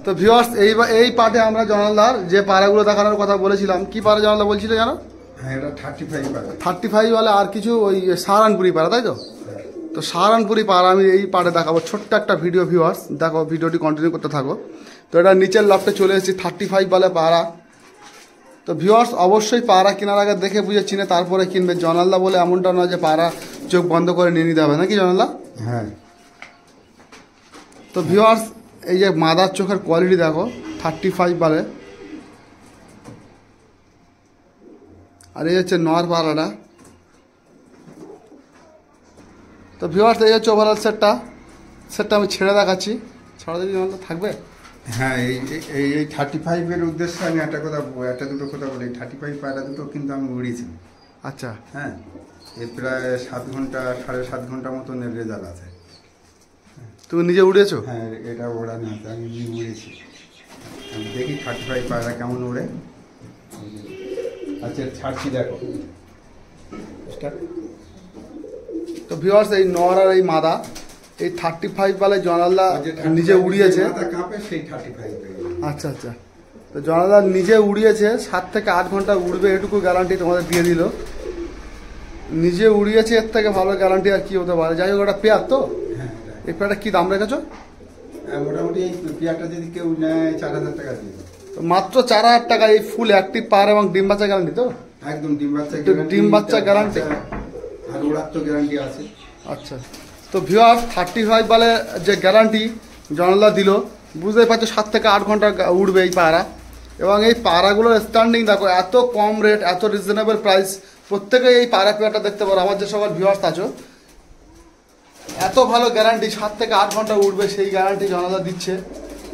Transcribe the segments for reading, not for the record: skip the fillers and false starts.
তো ভিউয়ার্স এই পার্টে আমরা জনালদার যে পাড়াগুলো দেখানোর কথা বলেছিলাম, কি পাড়া জনালদা বলছিল জানো? হ্যাঁ, এটা 35 পাড়া। 35 বলে আর কিছু ওই সাহারানপুরি পাড়া, তাই তো? তো সাহারানপুরি পাড়া আমি এই পাড়ে দেখাবো, ছোট্ট একটা ভিডিও। ভিউয়ার্স দেখো, ভিডিওটি কন্টিনিউ করতে থাকো। তো এটা নিচের লফটে চলে এসেছি, 35 বলে পাড়া। তো ভিউয়ার্স অবশ্যই পাড়া কেনার আগে দেখে বুঝে চিনে তারপরে কিনবে। জনালদা বলে এমনটা নয় যে পাড়া চোখ বন্ধ করে নিয়ে নিতে হবে, নাকি জনালদা? হ্যাঁ। তো ভিউয়ার্স এই যে মাদার চোখের কোয়ালিটি দেখো, 35 বলে। আর এই হচ্ছে নর পাড়াটা। তো ভিউয়ার্স এই হচ্ছে ওভারঅল সেটটা আমি ছেড়ে দেখাচ্ছি। ছাড়া দিবি জনালদা, থাকবে? হ্যাঁ, এই 35-এর উদ্দেশ্যে আমি একটা দুটো কথা বলি। 35 পায়রা দুটো কিন্তু আমি উড়িয়েছি। আচ্ছা। হ্যাঁ, এর প্রায় 7 ঘন্টা 7.5 ঘন্টা মতো রেজাল্ট আছে। তুমি নিজে উড়িয়েছো? হ্যাঁ, এটা ওড়ানো আছে, আমি নিজে উড়েছি। আমি দেখি 35 পায়রা কেমন ওড়ে। আচ্ছা, ছাড়ছি দেখো। তো ভিউয়ার্স এই নর আর এই মাদা এই 35 বলে জনালদা নিজে উড়িয়েছে। সেই 35। আচ্ছা আচ্ছা। তো জনালদা নিজে উড়িয়েছে, 7 থেকে 8 ঘন্টা উড়বে এটুকু গ্যারান্টি তোমাদের দিয়ে দিল। নিজে উড়িয়েছে, এর থেকে ভালো গ্যারান্টি আর কি হতে পারে। যাই হোক, ওটা পেয়ার তো। হ্যাঁ, এই পেয়ারটা কি দাম রেখেছো? মোটামুটি এই পেয়ারটা যদি কেউ নেয় 4000 টাকা দিয়ে। তো মাত্র 4000 টাকা এই ফুল অ্যাক্টিভ পার এবং ডিম বাচ্চা গ্যারান্টি তো? একদম ডিম বাচ্চা গ্যারান্টি আর ওড়ার তো গ্যারান্টি আছে। আচ্ছা। তো ভিউয়ার্স 35 বলে যে গ্যারান্টি জনালদা দিল, বুঝতেই পারছো 7 থেকে 8 ঘন্টা উড়বে এই পায়রা। এবং এই পায়রাগুলোর স্ট্যান্ডিং দেখো, এত কম রেট, এত রিজনেবল প্রাইস। প্রত্যেকে এই পায়রা পেয়ারটা দেখতে পারো। আমার যে সকল ভিউয়ার্স আছো, এত ভালো গ্যারান্টি, 7 থেকে 8 ঘন্টা উঠবে সেই গ্যারান্টি জনালদা দিচ্ছে।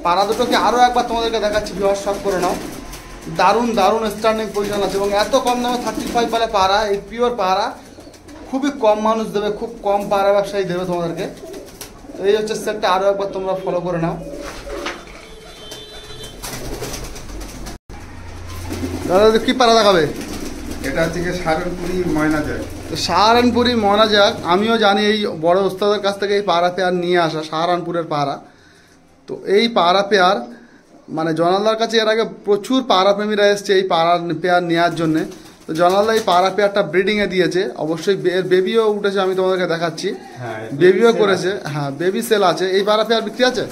পাড়া দুটোকে আরও একবার তোমাদেরকে দেখাচ্ছি, ভিউয়ার্স শখ করে নাও। দারুণ দারুণ স্ট্যান্ডিং পজিশন আছে এবং এত কম দামে 35 বলে পাড়া, এই পিওর পাড়া খুবই কম মানুষ দেবে, খুব কম পাড়া ব্যবসায়ী দেবে তোমাদেরকে। তো এই হচ্ছে সেটটা, আরও একবার তোমরা ফলো করে নাও। দাদা কি পাড়া দেখাবে? এটা হচ্ছে সাহারানপুরি ময়না জাগ। তো সাহারানপুরি ময়না জাগ আমিও জানি, এই বড় ওস্তাদের কাছ থেকে এই পাড়া পেয়ার নিয়ে আসা, সাহারানপুরের পাড়া। তো এই পাড়া পেয়ার মানে জনালদার কাছে এর আগে প্রচুর পাড়া প্রেমীরা এসছে এই পাড়া পেয়ার নেওয়ার জন্যে। তো জনালদা এই পাড়া পেয়ারটা ব্রিডিংয়ে দিয়েছে, অবশ্যই এর বেবিও উঠেছে, আমি তোমাদেরকে দেখাচ্ছি। বেবিও করেছে। হ্যাঁ, বেবি সেল আছে। এই পাড়া পেয়ার বিক্রি আছে?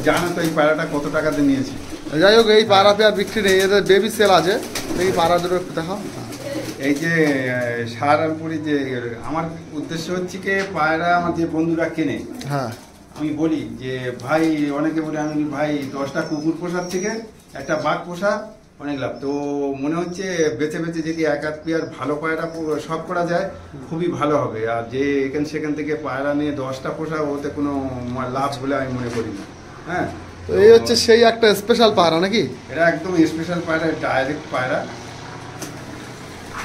জানো তো এই পাড়াটা কত টাকাতে নিয়েছি। যাই হোক, এই পাড়া পেয়ার বিক্রি নেই, এদের বেবি সেল আছে। দেখি পাড়া দুটো একটু দেখাও। এই যে সাহারানপুরি যে আমার উদ্দেশ্য হচ্ছে কি, পায়রা আমার যে বন্ধুরা কেনে, হ্যাঁ, আমি বলি যে ভাই, অনেকে বলে, আমি ভাই 10টা কুকুর পোষার থেকে একটা বাঘ পোষা অনেক লাভ। তো মনে হচ্ছে বেছে বেছে যদি এক আধ পেয়ার ভালো পায়রা শখ করা যায়, খুবই ভালো হবে। আর যে সেখান থেকে পায়রা নিয়ে 10টা পোষা, ওতে কোনো লাভ বলে আমি মনে করি না। হ্যাঁ, তো এই হচ্ছে সেই একটা স্পেশাল পায়রা নাকি? এটা একদম স্পেশাল পায়রা, ডাইরেক্ট পায়রা।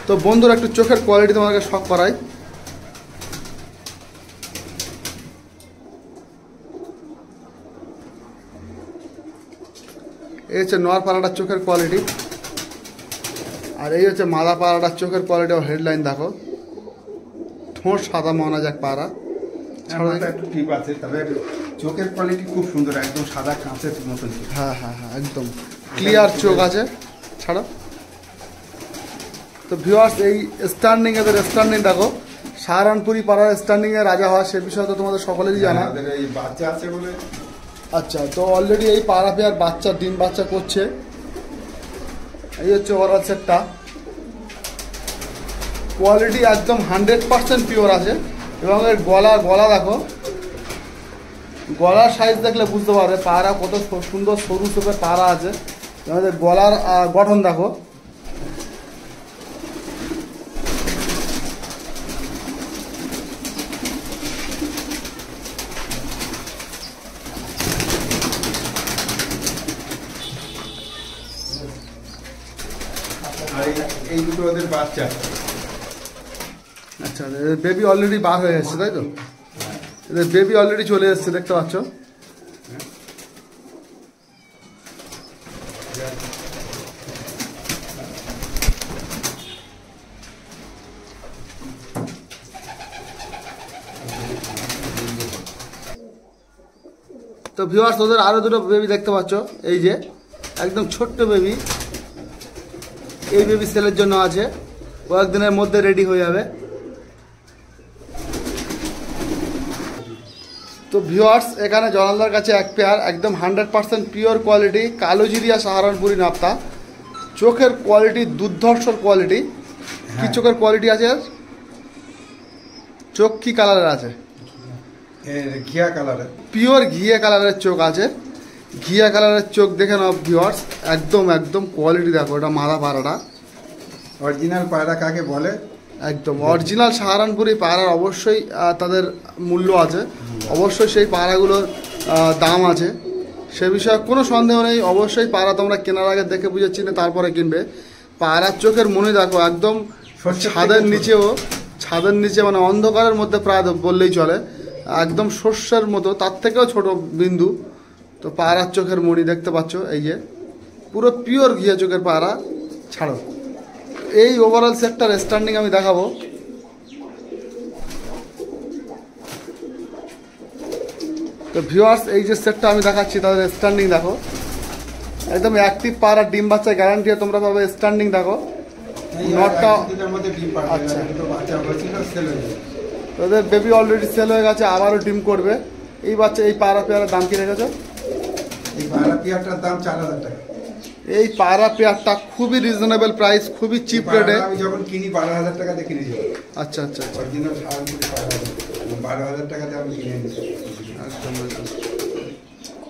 তো বন্ধুরা একটু চোখের কোয়ালিটি তোমাকে শখ করাই। এই হচ্ছে নর পাড়াটার চোখের কোয়ালিটি, আর এই হচ্ছে মাদা পাড়াটার চোখের কোয়ালিটি ও হেডলাইন দেখো। ঠোঁট সাদা ময়না জাগ পাড়া, একটু টিপ আছে, তবে চোখের কোয়ালিটি খুব সুন্দর, একদম সাদা কাঁচের মতন। হ্যাঁ হ্যাঁ হ্যাঁ, একদম ক্লিয়ার চোখ আছে। ছাড়ো। তো ভিউয়ার্স এই স্ট্যান্ডিং, এদের স্ট্যান্ডিং দেখো। সাহারানপুরি পাড়ার স্ট্যান্ডিংয়ে রাজা হয়, সে বিষয়ে তো তোমাদের সকলেরই জানা। এই বাচ্চা আছে বলে। আচ্ছা, তো অলরেডি এই পাড়া পেয়ার বাচ্চা ডিম বাচ্চা করছে। এই হচ্ছে ওভারঅল সেটটা। কোয়ালিটি একদম 100% পিওর আছে। এবং এর গলা দেখো, গলার সাইজ দেখলে বুঝতে পারবে পাড়া কত সুন্দর সরু সুপের পাড়া আছে। আমাদের গলার গঠন দেখো। এই দুটো ওদের বাচ্চা। আচ্ছা, বেবি অলরেডি বার হয়ে এসছে, তাই তো? এদের বেবি অলরেডি চলে এসছে, দেখতে পাচ্ছ। তো ভিউয়ার্স ওদের আরও দুটো বেবি দেখতে পাচ্ছ, এই যে একদম ছোট্ট বেবি। এই বেবি সেলের জন্য আছে, কয়েকদিনের মধ্যে রেডি হয়ে যাবে। তো ভিউয়ার্স এখানে জনালদার কাছে এক পেয়ার একদম 100% পিওর কোয়ালিটি কালোজিরিয়া সাহারানপুরি নাপ্তা। চোখের কোয়ালিটি দুর্ধর্ষর কোয়ালিটি। কি চোখের কোয়ালিটি আছে? চোখ কি কালারের আছে? ঘিয়া কালারের, পিওর ঘিয়া কালারের চোখ আছে। ঘিয়া কালারের চোখ দেখে নাও ভিউয়ার্স, একদম একদম কোয়ালিটি দেখো। এটা মাদা পায়রাটা, অরিজিনাল পায়রা কাকে বলে? একদম অরিজিনাল সাহারানপুরি পায়রার অবশ্যই তাদের মূল্য আছে, অবশ্যই সেই পায়রাগুলোর দাম আছে, সে বিষয়ে কোনো সন্দেহ নেই। অবশ্যই পায়রা তোমরা কেনার আগে দেখে বুঝে চিনে তারপরে কিনবে। পায়রার চোখের মনে দেখো একদম ছাদের নিচে মানে অন্ধকারের মধ্যে প্রায় বললেই চলে, একদম শস্যের মতো, তার থেকেও ছোট বিন্দু। তো পায়রার চোখের মণি দেখতে পাচ্ছ, এই যে পুরো পিওর ঘিয়া চোখের পায়রা। ছাড়ো এই ওভারঅল সেটটার স্ট্যান্ডিং আমি দেখাবো। তো ভিউয়ার্স এই যে সেটটা আমি দেখাচ্ছি তাদের স্ট্যান্ডিং দেখো, একদম অ্যাক্টিভ পায়রা, ডিম বাচ্চা গ্যারান্টি তোমরা পাবে। স্ট্যান্ডিং দেখো, নটটা আচ্ছা, তাদের বেবি অলরেডি সেল হয়ে গেছে, আবারও ডিম করবে। এই বাচ্চা এই পায়রা পেয়ারের দাম কি রেখেছো? এই পায়রা পেয়ারটার দাম 4000 টাকা। এই পায়রা পেয়ারটা খুবই রিজনেবল প্রাইস, খুবই চিপ রেটে। আমি যখন কিনি 12000 টাকাতে কিনেছি। আচ্ছা আচ্ছা আচ্ছা, অরিজিনাল সাহারানপুরি পায়রা 12000 টাকাতে আমি কিনে এনেছি।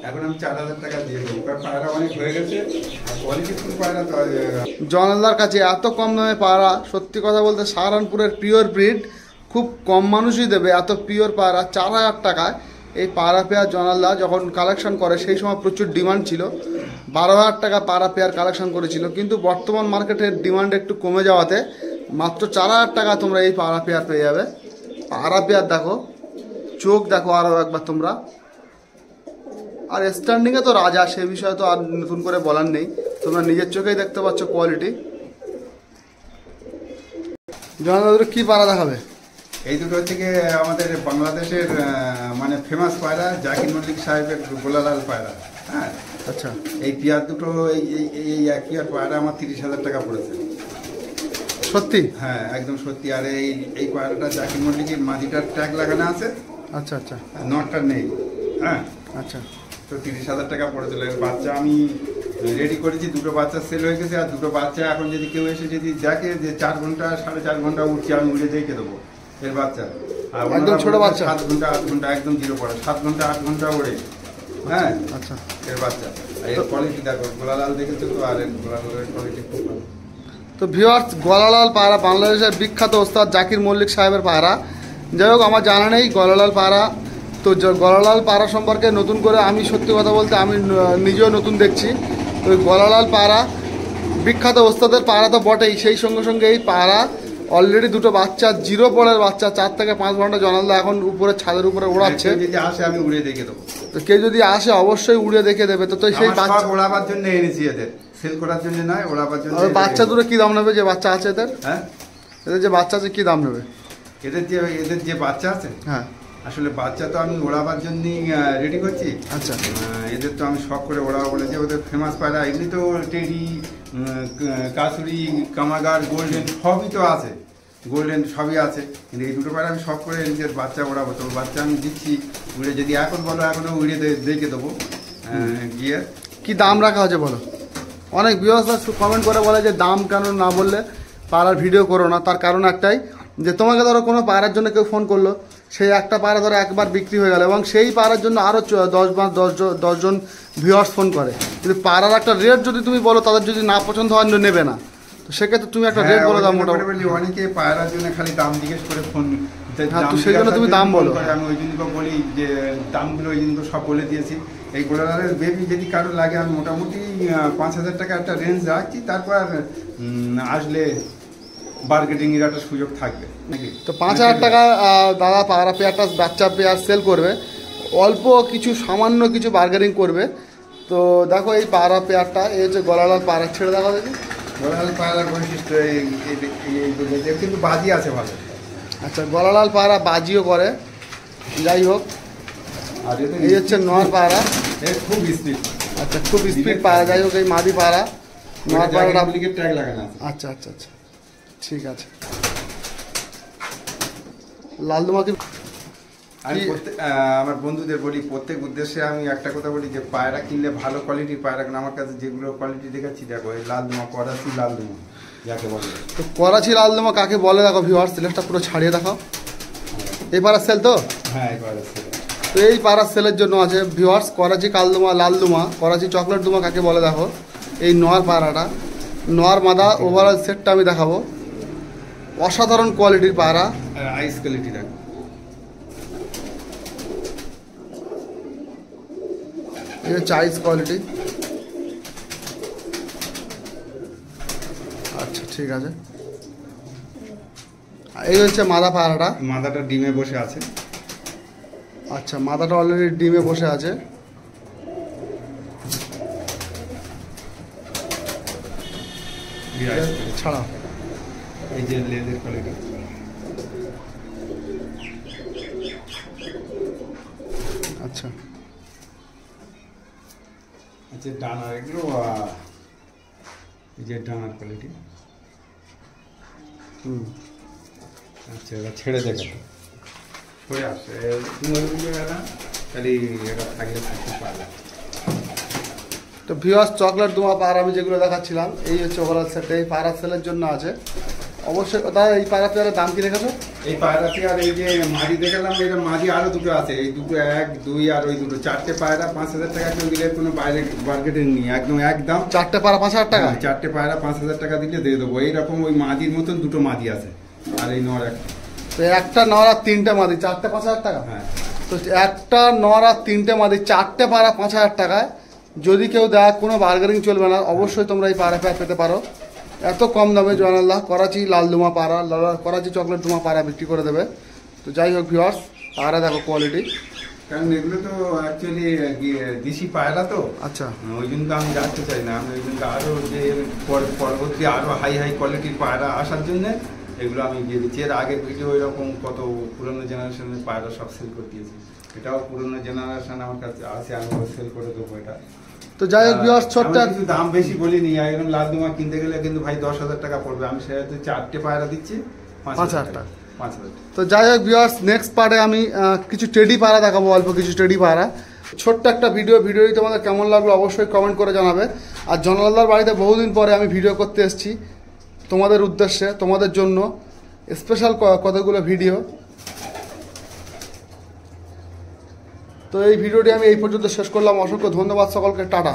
এখন আমি 4000 টাকা দিয়ে দেবো, কারণ পায়রা অনেক হয়ে গেছে আর কোয়ালিটিফুল পায়রা তো। জনালদার কাছে এত কম দামে পায়রা, সত্যি কথা বলতে সাহারানপুরের পিওর ব্রিড খুব কম মানুষই দেবে। এত পিওর পায়রা 4000 টাকায় এই পায়রা পেয়ার জনালদা যখন কালেকশন করে সেই সময় প্রচুর ডিমান্ড ছিল। 12000 টাকা পায়রা পেয়ার কালেকশন করেছিল, কিন্তু বর্তমান মার্কেটের ডিমান্ড একটু কমে যাওয়াতে মাত্র 4000 টাকা তোমরা এই পায়রা পেয়ার পেয়ে যাবে। পায়রা পেয়ার দেখো, চোখ দেখো আরও একবার তোমরা। আর স্ট্যান্ডিংয়ে তো রাজা, সে বিষয়ে তো আর নতুন করে বলার নেই, তোমরা নিজের চোখেই দেখতে পাচ্ছ কোয়ালিটি। জনালদা কি পায়রা দেখাবে? এই দুটো হচ্ছে গিয়ে আমাদের বাংলাদেশের মানে ফেমাস পায়রা, জাকির মল্লিক সাহেবের গোলালাল পায়রা। হ্যাঁ আচ্ছা, এই পেয়ার দুটো এই এক পেয়ার পায়রা আমার 30,000 টাকা পড়েছে। সত্যি? হ্যাঁ একদম সত্যি। আর এই পায়রাটা জাকির মল্লিকের মাদিটার ট্যাগ লাগানো আছে। আচ্ছা আচ্ছা, নটটা নেই। হ্যাঁ আচ্ছা। তো 30,000 টাকা পড়েছিল। এর বাচ্চা আমি রেডি করেছি, দুটো বাচ্চা সেল হয়ে গেছে। আর দুটো বাচ্চা এখন যদি কেউ এসে যদি দেখে যে 4 ঘন্টা 4.5 ঘন্টা উঠছে, আমি উড়ে দেখে দেবো এর বাচ্চা। আর একদম ছোট বাচ্চা, 7 ঘন্টা 8 ঘন্টা একদম জিরো পড়ে, 7 ঘন্টা 8 ঘন্টা ওড়ে। হ্যাঁ আচ্ছা, এর বাচ্চা। আর এর কোয়ালিটি দেখো, গোলালাল দেখেছো তো, আর এর গোলালালের কোয়ালিটি খুব ভালো। তো ভিউয়ার্স গলালাল পায়রা বাংলাদেশের বিখ্যাত ওস্তাদ জাকির মল্লিক সাহেবের পায়রা। যাই হোক, আমার জানা নেই গলালাল পায়রা। তো গলালাল পায়রা সম্পর্কে নতুন করে আমি সত্যি কথা বলতে আমি নিজেও নতুন দেখছি। ওই গলালাল পায়রা বিখ্যাত ওস্তাদের পায়রা তো বটেই, সেই সঙ্গে সঙ্গে এই পায়রা অলরেডি দুটো বাচ্চা, জিরো পরের বাচ্চা, 4 থেকে 5 ঘন্টা জনালদা এখন উপরে ছাদের উপরে ওড়াচ্ছে। যদি আসে আমি উড়ে দেখে দেবো। তো কেউ যদি আসে অবশ্যই উড়ে দেখে দেবে। তো সেই বাচ্চা ওড়াবার জন্য এনেছি, এদের সেল করার জন্য নয়, ওড়াবার জন্য। বাচ্চা দুটো কি দাম নেবে? যে বাচ্চা আছে এদের, হ্যাঁ এদের যে বাচ্চা আছে কি দাম নেবে? এদের যে বাচ্চা আছে, হ্যাঁ আসলে বাচ্চা তো আমি ওড়াবার জন্যই রেডি করছি। আচ্ছা, এদের তো আমি শখ করে ওড়াবো বলেছি। ওদের ফেমাস পায়রা এমনি তো টেডি, কাসুরি, কামাগার, গোল্ডেন সবই তো আছে, গোল্ডেন সবই আছে। কিন্তু এই দুটো পায়রা আমি শখ করে নিজের বাচ্চা ওড়াবো। তো বাচ্চা আমি দিচ্ছি উড়ে, যদি এখন বলো এখনও উড়ে দেখে দেবো গিয়ে। কি দাম রাখা হয়েছে বলো? অনেক ভিউয়ার্সরা কমেন্ট করে বলে যে দাম কেন না বললে পায়রার ভিডিও করো না। তার কারণ একটাই, যে তোমাকে ধরো কোনো পায়রার জন্য কেউ ফোন করলো, সেই একটা পায়রা ধরো একবার বিক্রি হয়ে গেল, এবং সেই পায়রার জন্য আরও 10 জন ভিউয়ার্স ফোন করে। কিন্তু পায়রার একটা রেট যদি তুমি বলো, তাদের যদি না পছন্দ হয় নেবে না, তো সেক্ষেত্রে তুমি একটা রেট বলে দাও মোটামুটি। অনেকে পায়রার জন্য খালি দাম জিজ্ঞেস করে ফোন, তো সেই জন্য তুমি দাম বলো। আমি ওই জন্য বলি যে দামগুলো ওই জন্য সব বলে দিয়েছি। এই গোলালালের বেবি যদি কারো লাগে, আমি মোটামুটি 5,000 টাকা একটা রেঞ্জ রাখছি। তারপর আসলে বার্গেটিংয়ের একটা সুযোগ থাকবে নাকি। তো 5,000 টাকা দাদা পায়রা পেয়ারটা বাচ্চা পেয়ার সেল করবে, অল্প কিছু সামান্য কিছু বার্গেনিং করবে। তো দেখো এই পায়রা পেয়ারটা, এই হচ্ছে গলালাল পায়রা, ছেড়ে দেখা দেখি। গলালাল পায়রার বৈশিষ্ট্য এই কিন্তু বাজি আছে ভালো। আচ্ছা, গলালাল পায়রা বাজিও করে। যাই হোক, আর এতে এই হচ্ছে নর পায়রা। এর খুব স্পিড। আচ্ছা, খুব স্পিড পায়রা। যাই হোক, এই মাদি পায়রা নর পায়রাটা। ডুপ্লিকেট ট্যাগ লাগানো আছে। আচ্ছা আচ্ছা আচ্ছা, ঠিক আছে। লালদুমা কি আমি আমার বন্ধুদের বলি, প্রত্যেক উদ্দেশ্যে আমি একটা কথা বলি যে পায়রা কিনলে ভালো কোয়ালিটির পায়রা, কারণ আমার কাছে যেগুলো কোয়ালিটি দেখাচ্ছি দেখো, এই লালদুমা, করাচি লালদুমা যাকে বলে। তো করাচি লালদুমা কাকে বলে দেখো ভিউয়ার্স, সিলেটটা পুরো ছাড়িয়ে দেখাও। এই পায়রা সেল তো? হ্যাঁ, এই পায়রা সেল। তো এই পায়রা সেলের জন্য আছে ভিউয়ার্স। করাচি কালদুমা, লালদুমা, করাচি চকলেট দুমা কাকে বলে দেখো। এই নর পায়রাটা, নর মাদা ওভারঅল সেটটা আমি দেখাবো। অসাধারণ কোয়ালিটির পায়রা। আর আইস কোয়ালিটি দেখো। এই হচ্ছে আইস কোয়ালিটি। আচ্ছা, ঠিক আছে। এই হচ্ছে মাদা পায়রাটা। মাদাটা ডিমে বসে আছে। আচ্ছা, মাদাটা অলরেডি ডিমে বসে আছে। ছাড়া এই যে লেজের কোয়ালিটি। আচ্ছা আচ্ছা, ডানার এগুলো এই যে ডানার কোয়ালিটি। আচ্ছা, এবার ছেড়ে দেখো, সরে আসে খালি এটা থাকলে থাকতে পারবে। তো ভিউয়ার্স, চকলেট দুমা পায়রা আমি যেগুলো দেখাচ্ছিলাম, এই হচ্ছে ওভারঅল সেট। এই পায়রা সেলের জন্য আছে অবশ্যই। দাদা, এই পায়রা পেয়ারের দাম কি রেখেছো? এই পায়রাটি আর এই যে মাদি দেখালাম, এটা মাদি আরো দুটো আছে। এই দুটো 1, 2 আর ওই দুটো, 4টে পায়রা 5,000 টাকা কেউ দিলে কোনো বাইরে মার্কেটিং নেই, একদম 4টে পায়রা 5,000 টাকা? 4টে পায়রা 5,000 টাকা দিলে দিয়ে দেবো। এইরকম ওই মাদির মতন দুটো মাদি আছে, আর এই নর একটা। তো একটা নর আর 3টে মাদি, 4টে 5,000 টাকা? হ্যাঁ। তো একটা নর আর 3টে মাদি, 4টে পায়রা 5,000 টাকায় যদি কেউ দেয়, কোনো বার্গেনিং চলবে না। অবশ্যই তোমরা এই পায়রা পেয়ার পেতে পারো এত কম দামে। জয়নাল্লাহ করাচি লালদুমা পায়রা, করাচি চকলেট দুমা পায়রা বিক্রি করে দেবে। তো যাই হোক ভিউয়ার্স, পায়রা দেখো কোয়ালিটি। কারণ এগুলো তো অ্যাকচুয়ালি দেশি পায়রা তো। আচ্ছা, ওই জন্য আমি রাখতে চাই না। আমি ওই জন্য আরো যে পরবর্তী আরো হাই কোয়ালিটির পায়রা আসার জন্য এগুলো আমি দিয়ে দিচ্ছি। এর আগের ভিডিও এরকম কত পুরোনো জেনারেশনের পায়রা সব সেল করে দিয়েছি। এটাও পুরোনো জেনারেশন আমার কাছে আছে, আমি সেল করে দেবো এটা। তো যাই হোক ভিউয়ার্স, ছোট্ট আমি কিন্তু দাম বেশি বলিনি। এরকম লালদুমা কিনতে গেলে কিন্তু ভাই 10,000 টাকা পড়বে। আমি সেটা 4টে পায়রা দিচ্ছি 5,000 টাকা। 5,000। তো যাই হোক ভিউয়ার্স, নেক্সট পার্টে আমি কিছু টেডি পায়রা দেখাবো, অল্প কিছু টেডি পায়রা। ছোট্ট একটা ভিডিওটি তোমাদের কেমন লাগলো অবশ্যই কমেন্ট করে জানাবে। আর জয়নালদার বাড়িতে বহুদিন পরে আমি ভিডিও করতে এসেছি তোমাদের উদ্দেশ্যে, তোমাদের জন্য স্পেশাল কতগুলো ভিডিও। তো এই ভিডিওটি আমি এই পর্যন্ত শেষ করলাম। অসংখ্য ধন্যবাদ সকলকে, টাটা।